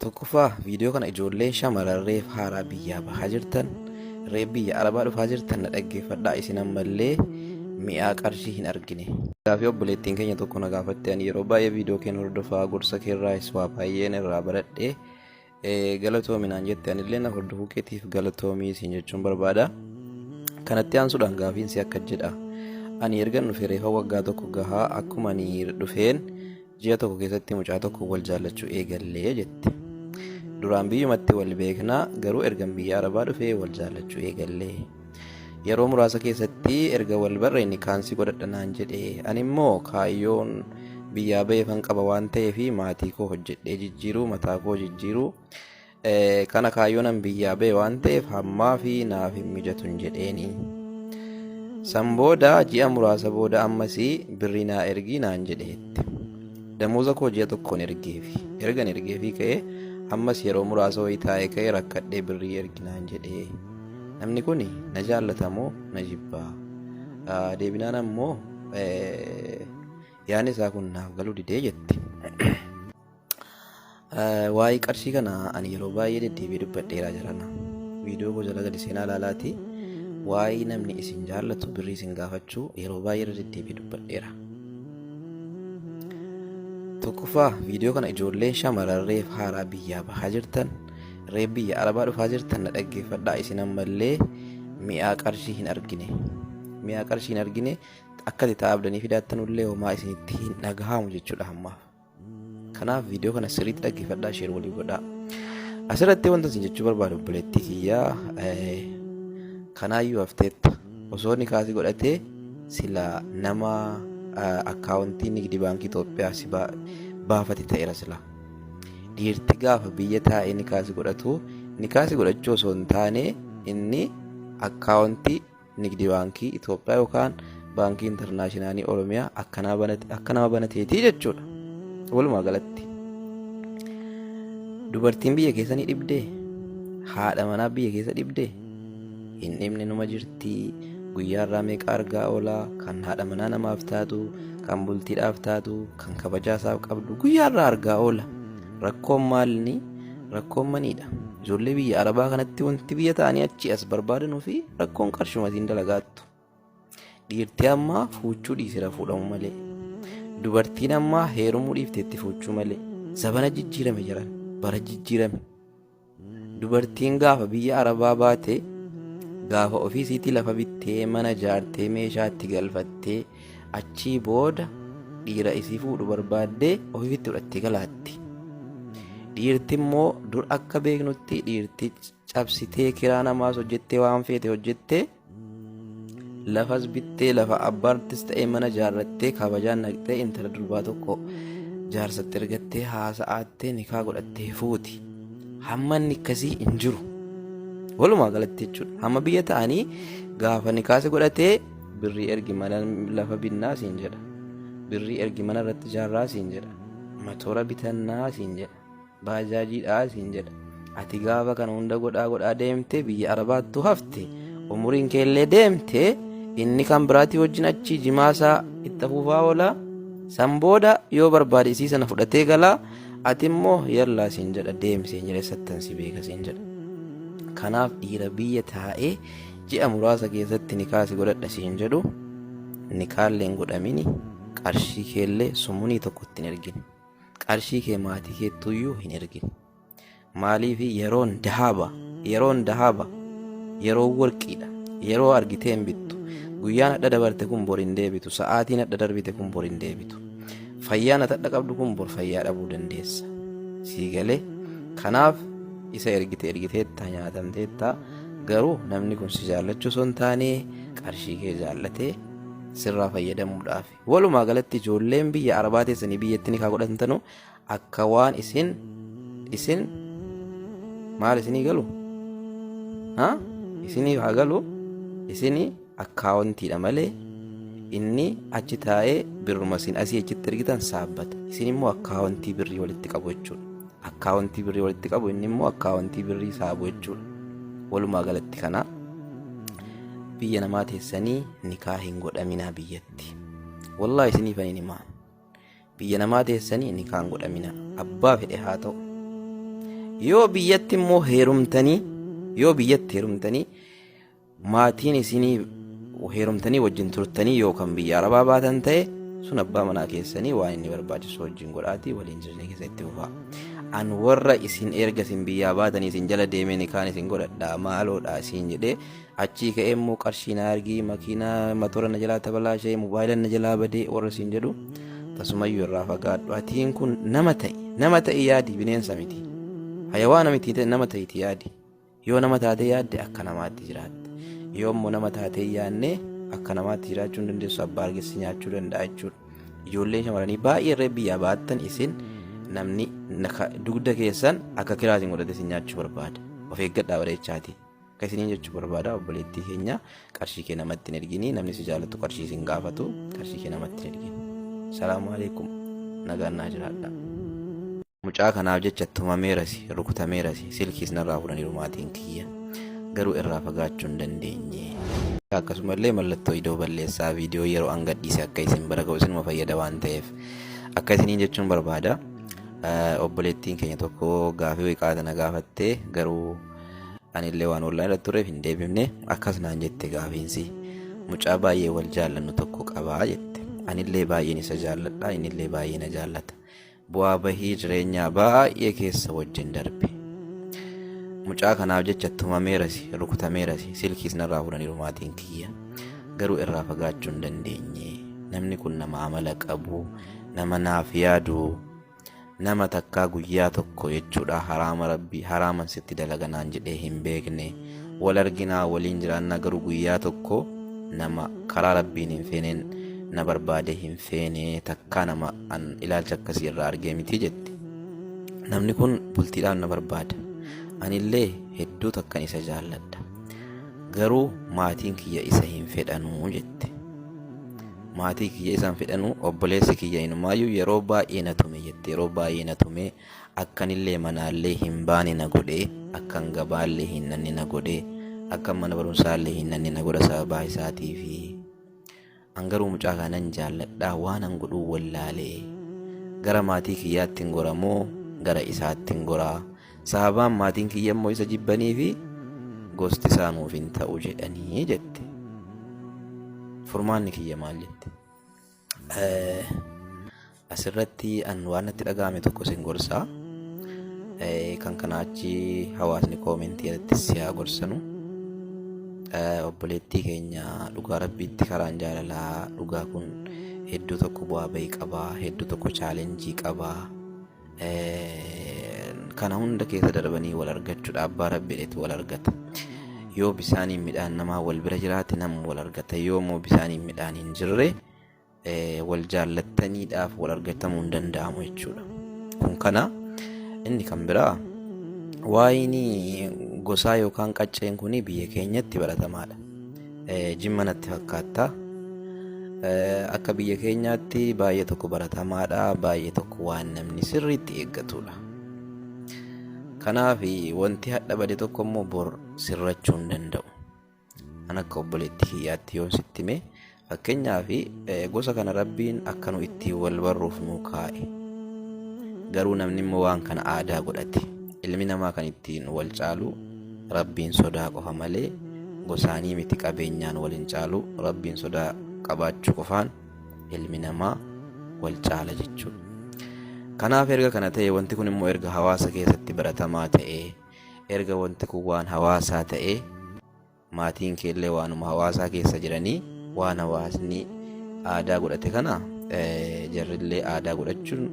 Tokkoffaa viidiyoo kana ijoolleen shamarran reef haaraa biyyaa bahaa jirtan reef biyya arabaa dhufaa jirtan na dhaggeeffadhaa. Isin ammallee mi'aa qarshii hin argine. Gaafii obboleettiin keenya tokko na gaafatte ani yeroo baay'ee viidiyoo keenya hordofaa gorsa keerraayis waa baay'een irraa baradhee galatoominaan jette anillee na hordofuu keetiif galatoomii isin jechuun barbaada. Kanatti aansuudhaan gaafiin si akka jedha. Ani ergan dhufe reefa waggaa tokko gahaa akkuma ani dhufeen ji'a tokko keessatti mucaa tokko wal jaallachuu eegallee jette. Duraan biyyumatti wal beeknaa garuu ergan biyya arabaa dhufee wal jaallachuu eegallee. Yeroo muraasa keessatti erga wal barree nikaansii godhadha naan jedhee ani immoo kaayyoon biyyaa ba'eefan qaba waan ta'eef maatii koo hojjedhee jijjiiruu mataa koo jijjiiruu kana kaayyoon biyyaa ba'e waan ta'eef hammaa fi naaf hin mijatun jedheeni. San booda ji'a muraasa booda ammasii birrii naa ergii naan jedheetti. Damuuza koo ji'a tokkoon ergan ergeefi ka'ee ammas yeroo muraasa wayii taa'ee ka'ee rakkadhee birrii ergi naan jedhee. Namni kun na jaallatamoo na jibbaa? Deebinaan ammoo yaadni isaa kun naaf galuu didee jetti. Waa'ee qarshii kana ani yeroo baay'ee deddeebi'ee dubbadheeraa jirana. Viidiyoo koo jala gadi seenaa ilaalaati. Waa'ee namni isin jaallatu birrii isin gaafachuu yeroo baay'ee deddeebi'ee dubbadheera. Tokkoffaa viidiyoo kana ijoolleen shamarran reef haaraa biyyaa bahaa jirtan reef biyya arabaa dhufaa jirtan na dhaggeeffadhaa. Isin ammallee mi'aa qarshii hin argine. Mi'aa qarshii hin argine akka itti abdanii fidaattanullee homaa isinitti hin dhagahamu jechuudha hammaaf. Kanaaf viidiyoo kana sirriitti dhaggeeffadhaa, sheer walii godhaa. Asirratti wanta isin jechuu barbaadu obboleettii kiyyaa kanaayyuu hafteetta. Osoo nikaasii godhatee sila nama akkaawuntii nigdi baankii Itoophiyaa si baafate ta'eera sila. Dhiirti gaafa biyya taa'ee nikaasii godhatu nikaasii godhachuu osoo hin taane inni akkaawuntii nigdi baankii Itoophiyaa yookaan baankii intarnaashinaanii Oromiyaa akka nama banateetii jechuudha. Walumaa galatti dubartiin biyya keessa ni dhibdee? Haadha manaa biyya keessa dhibdee? Hin dhibne numa jirtii. Guyyaarraa meeqa argaa oolaa? Kan haadha manaa namaaf taatu, kan bultiidhaaf taatu, kan kabajaasaaf qabdu guyyaarraa argaa oola. Rakkoon maalni? Rakkoon maniidha. Ijoollee biyya arabaa kanatti wanti biyya ta'anii achi as barbaadanuu fi rakkoon qarshumatiin dalagaattu. Dhiirtii ammaa fuuchuu dhiisira fuudhamu malee. Dubartiin ammaa heerumuu dhiifteetti fuuchuu malee. Zabana jijjiirame jiran bara jijjiirame. Dubartiin gaafa biyya arabaa baate gaafa ofiisiitti lafa bittee mana jaartee meeshaatti galfattee achii booda dhiira isii fuudhu barbaaddee ofiitti fudhattee galaatti. Dhiirti immoo dur akka beeknutti dhiirti cabsitee kiraa namaas hojjettee waan feete hojjettee lafas bittee lafa abbaartis ta'ee mana jaarrattee kabajaan naqxee intala durbaa tokko jaarsatti ergattee haasa'aattee nikaa godhattee fuuti. Hamma inni akkasii hin jiru. Walumaa galatti jechuudha. Hamma biyya ta'anii gaafa nikaasii godhatee birrii ergi mana lafa binnaa siin jedha. Birrii ergi mana irratti jaarraa siin jedha. Matoora bitannaa siin jedha. Baajaajiidhaa siin jedha. Ati gaafa kana hunda godhaa deemtee biyya arabaattu hafte umuriin keellee deemtee inni kan biraatii wajjin achi jimaasaa itti fufaa oola. San booda yoo barbaade isii sana fudhatee galaa ati immoo yallaa siin jedha deemsee jedhe sattansi beeka siin jedha. Kanaaf dhiira biyya taa'ee ji'a muraasa keessatti nikaasii godhadha siin jedhu nikaallee hin godhamini, qarshii keellee summunii tokkotti hin ergine, qarshii kee maatii keettuyyuu hin ergine. Maaliif yeroon dahaaba yeroo warqiidha. Yeroo argitee hin bittu. Guyyaan hadha dabarte kun bor hin deebitu. Sa'aatiin hadha darbite kun bor hin deebitu. Fayyaan hadha qabdu kun bor fayyaa dhabuu dandeessa. Sii galee kanaaf isa ergiteetta nyaatamteetta garuu namni kun si jaallachuu osoo hin taane qarshii kee jaallatee sirraa fayyadamuudhaaf. Walumaa galatti ijoolleen biyya arabaa teessanii biyyatti nikaa godhatanu akka waan isin maal isinii galu? Isinii haa galu? Isinii akkaawuntiidha malee inni achi taa'ee birruma isin asii achitti ergitan saabbata. Isin immoo akkaawuntii birrii walitti qabu jechuudha. Akkaawuntii birrii walitti qabu inni immoo akkaawuntii birrii saabu jechuudha. Walumaa galatti kana biyya namaa teessanii nikaa hin godhaminaa biyyatti. Wallaahi isiniif ani himaa. Biyya namaa teessanii nikaa hin godhaminaa. Abbaa fedhe haa ta'u. Yoo biyyatti immoo heerumtanii maatiin isinii heerumtanii wajjin turtanii yookaan biyya arabaa baatan ta'e sun abbaa manaa keessanii waan inni barbaachisu wajjin godhaatii waliin jireenya keessa itti fufaa. An warra isin erga isin biyyaa baatanii isin jala deemee nikaan isin godhadhaa maaloodhaa isin jedhee achii ka'ee immoo qarshii na argii makiinaa motora na jalaa tabalaashee mobaayila na jalaa badee warra isin jedhu tasumayyuu irraa fagaadhu. Atiin kun nama ta'i yaadi, bineensa miti, hayawaana miti, nama ta'iiti yaadi. Yoo nama taatee yaadde akka namaatti jiraatte, yoo immoo nama taatee yaadne akka namaatti jiraachuu hin dandeessu. Abbaa argessi nyaachuu danda'a jechuudha. Ijoolleen shamarranii baay'ee irree biyyaa baattan isin namni dugda keessan akka kiraatiin godhate isin nyaachuu barbaada. Of eeggadhaa bareechaati. Akka isiniin jechuu barbaada obboleettii keenya qarshii kee namatti hin ergini. Namni si jaalatu qarshii isin gaafatu qarshii kee namatti hin ergini. Salaamu alaikum. Nagaan naa jiraadha. Mucaa kanaaf jecha tumameerasi, rukutameerasi, silkiis narraa fudhaniiru maatiin kiyya. Garuu irraa fagaachuu hin dandeenye. Akkasumallee mallattoo idoo balleessaa viidiyoo yeroo an gadhiise akka isin bira ga'u isinuma fayyada waan ta'eef akka isiniin jechuun barbaada. Obboleettiin keenya tokko gaafii wiqaata na gaafattee garuu anillee waan online irratti tureef hin deebifne. Akkas naan jette gaafiinsi mucaa baay'ee wal jaallannu tokko qabaa jette. Anillee baay'een isa jaalladha, innillee baay'ee na jaallata. Bu'aa bahii jireenyaa baay'ee keessa wajjin darbe. Mucaa kanaaf jecha tumameerasi, rukutameerasi, silkiis narraa fudhaniiru maatiin kiyya. Garuu irraa fagaachuu hin dandeenye. Namni kun nama amala qabu, nama naaf yaadu, nama takkaa guyyaa tokko jechuudha haraama rabbii haraaman sitti dalaganaan jedhee hin beekne. Wal arginaa waliin jiraannaa garuu guyyaa tokko nama karaa rabbiin hin feeneen na barbaade hin feene takkaa nama an ilaalcha akkasii irraa argee miti jetti. Namni kun bultiidhaan na barbaada. Anillee hedduu takkan isa jaalladha. Garuu maatiin kiyya isa hin fedhanuu jette. Maatii kiyya isa hin fedhanuu, obboleessi kiyya inumaayyuu yeroo baay'ee na tume jette. Yeroo baay'ee na tume akkanillee manaallee hin baane na godhee, akkan gabaallee hin nanni na godhee, akkan mana barumsaallee hin nanni na godha sababaa isaatiifi. An garuu mucaa kanan jaalladhaa waan an godhuu wallaalee gara maatii kiyyaatti hin goramoo gara isaatti hin goraa. Sababaan maatiin kiyya immoo isa jibbanii fi gosti isaa nuuf hin ta'u jedhanii jette. Furmaanni kiyya maal jette? Asirratti an waan natti dhaga'ame tokko sin gorsaa. Kan kanaa achi hawaasni koomentii irratti si haa gorsanu. Obboleettii keenya dhugaa rabbiitti karaan jaalalaa dhugaa kun hedduu tokko bu'aa bahii qabaa, hedduu tokko chaalenjii qabaa. Kana hunda keessa darbanii wal argachuudha abbaa rabbiidheetti wal argata. Yoo bisaaniin midhaan namaa wal bira jiraate nama wal argata. Yoo immoo bisaaniin midhaan hin jirre wal jaallattaniidhaaf wal argatamuu hin danda'amu jechuudha. Kun kana inni kan biraa waa'een gosaa yookaan qacceen kun biyya keenyatti baratamaadha. Jimma natti fakkaata. Akka biyya keenyaatti baay'ee tokko baratamaadha, baay'ee tokko waan namni sirriitti eeggatudha. Kanaaf wanti hadha bade tokko immoo bor sirrachuu hin danda'u. An akka obboleettii kiyyaatti yoon sitti hime fakkeenyaaf gosa kana rabbiin akka nu ittiin wal barruuf nu kaa'e. Garuu namni immoo waan kana aadaa godhate. Ilmi namaa kan ittiin wal caalu rabbiin sodaa qofa malee gosaanii miti. Qabeenyaan wal hin caalu rabbiin sodaa qabaachuu qofaan ilmi namaa wal caala jechuudha. Kanaaf erga kana ta'e wanti kun immoo erga hawaasa keessatti baratamaa ta'e, erga wanti kun waan hawaasaa ta'e, maatiin keellee waanuma hawaasaa keessa jiranii waan hawaasni aadaa godhate kana jarrillee aadaa godhachuun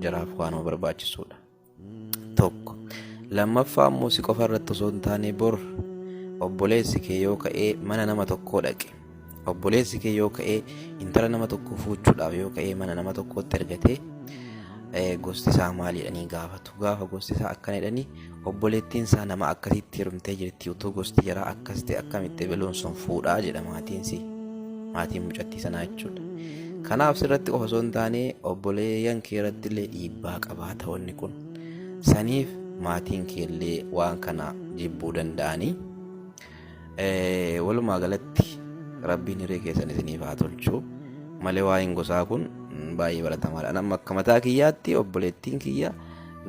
jaraaf waanuma barbaachisuudha. Tokko lammaffaa immoo si qofa irratti osoo hin taane bor obboleessi kee yoo ka'ee mana nama tokkoo dhaqe, obboleessi kee yoo ka'ee intala nama tokko fuuchuudhaaf yoo ka'ee mana nama tokkootti ergatee gosti isaa maali jedhanii gaafatu. Gaafa gosti isaa akkana jedhanii obboleettiin isaa nama akkasitti heerumtee jirti utuu gosti jaraa akkas ta'e akkamitti biloon sun fuudhaa jedha maatiin mucattii sanaa jechuudha. Kanaaf sirratti qofa osoo hin taane obboleeyyan kee irratti illee dhiibbaa qabaata wanni kun. Saniif maatiin keellee waan kana jibbuu danda'anii walumaa galatti rabbiin hiree keessan isiniif haa tolchu malee waa'een gosaa kun baay'ee baratamaadha. Nama akka mataa kiyyaatti obboleettiin kiyya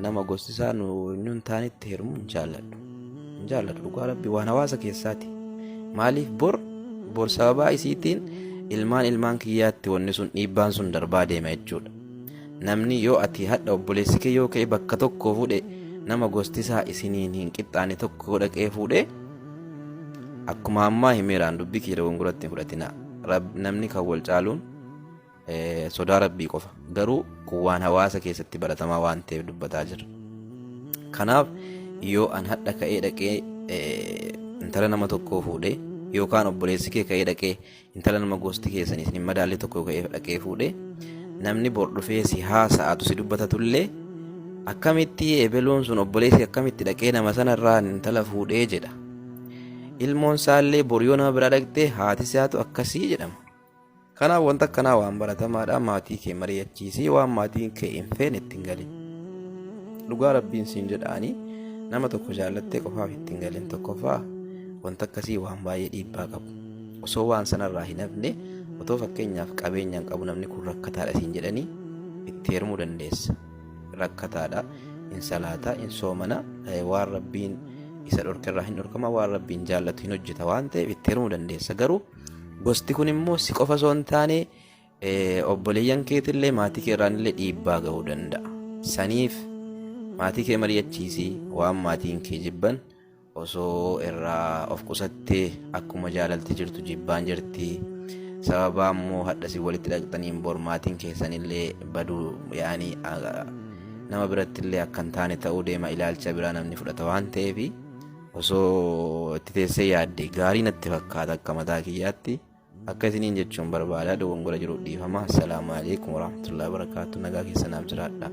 nama gosti isaa nuun taanitti heerumu hin jaalladhu dhugaa rabbii waan hawaasa keessaati. Maaliif bor sababaa isiitiin ilmaan kiyyaatti wanni sun dhiibbaan sun darbaa deema jechuudha. Namni yoo ati hadha obboleessi kee yoo ka'e bakka tokko fuudhe nama gosti isaa isiniin hin qixxaane tokko dhaqee fuudhe akkuma ammaa himeeraan dubbii kee dogongoratti hin fudhatinaa. Namni kan wal caaluun sodaa rabbii qofa. Garuu kun waan hawaasa keessatti baratamaa waan ta'eef dubbataa jira. Kanaaf yoo an hadha ka'ee dhaqee intala nama tokkoo fuudhe yookaan obboleessi kee ka'ee dhaqee intala nama gosti keessanii isin madaalli tokko ka'ee dhaqee fuudhe namni bor dhufee si haasa'atu si dubbatatullee akkamitti ebeluun sun obboleessi akkamitti dhaqee nama sanarraa intala fuudhee jedha. Ilmoon isaallee bor yoo nama bira dhaqxee haati isaatu akkasii jedhama. Kanaaf wanta akkanaa waan baratamaadha. Maatii kee mari'achiisii waan maatiin kee hin feene ittiin galin. Dhugaa rabbiin siin jedhaanii nama tokko jaallattee qofaaf ittiin galin tokkoffaa wanta akkasii waan baay'ee dhiibbaa qabu. Osoo waan sanarraa hin hafne otoo fakkeenyaaf qabeenyaan qabu namni kun rakkataadha siin jedhanii itti heerumuu dandeessa. Rakkataadha, hin salaataa, hin soomana, waan rabbiin isa dhorkerraa hin dhorkama, waan rabbiin jaallatu hin hojjeta waan ta'eef itti heerumuu dandeessa. Garuu gosti kun immoo si qofa osoo hin taane obboleeyyan keetillee maatii kee irraanillee dhiibbaa gahuu danda'a. Saniif maatii kee mari'achiisii waan maatiin kee jibban osoo irraa of qusattee akkuma jaalalti jirtu jibbaan jirti. Sababaa immoo hadha si walitti dhaqxaniin bor maatiin keessanillee baduu yaani nama birattillee akka hin taane ta'uu deema. Ilaalcha biraa namni fudhata waan ta'eef osoo itti teessee yaadde gaarii natti fakkaata akka mataa kiyyaatti. Akka isiniin jechuun barbaada. Dogongora jiru dhiifama. Assalaamu alaikum warahmatullahi wabarakaatuh. Nagaa keessanaaf jiraadha.